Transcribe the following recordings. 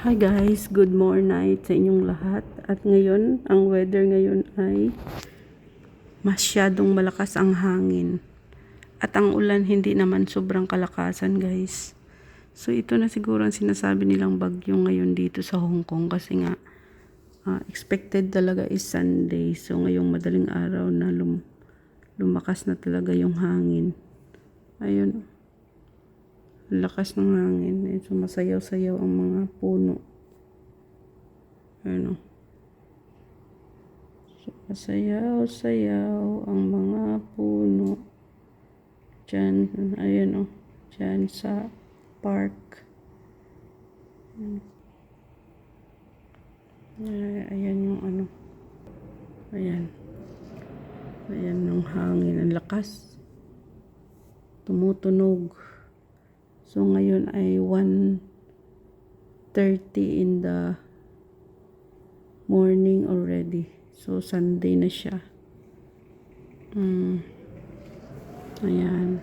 Hi guys, good morning sa inyong lahat. At ngayon, ang weather ngayon ay masyadong malakas ang hangin. At ang ulan hindi naman sobrang kalakasan guys. So ito na siguro ang sinasabi nilang bagyo ngayon dito sa Hong Kong kasi nga expected talaga is Sunday. So ngayong madaling araw na lumakas na talaga yung hangin. Ayun. Lakas ng hangin. So, masayaw-sayaw ang mga puno. Ano? So, masayaw-sayaw ang mga puno. Diyan, ayan diyan sa park. Ayan yung ano. Ayan. Ayan yung hangin. Ang lakas. Tumutunog. So, ngayon ay 1:30 in the morning already. So, Sunday na siya. Ayan.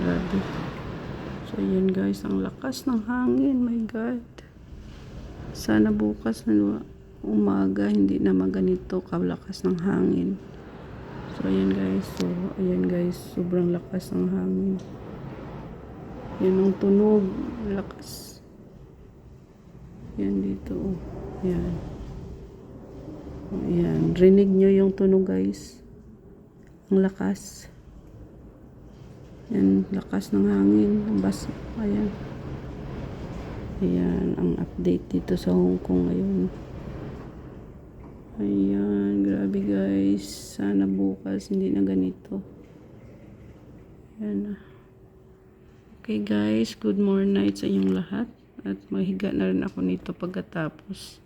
Grabe. So, yun guys. Ang lakas ng hangin. My God. Sana bukas na umaga, hindi na maganito kalakas ng hangin. So, ayan guys. So, ayan guys. Sobrang lakas ng hangin. Yan ang tunog. Lakas. Yan dito. Yan. Ayan. Rinig nyo yung tunog guys. Ang lakas. Yan. Lakas ng hangin. Ayan. Ayan. Ang update dito sa Hong Kong ngayon. Ayan, grabe guys. Sana bukas hindi na ganito. Ayan. Okay guys, good morning sa inyong lahat. At mahiga na rin ako nito pagkatapos.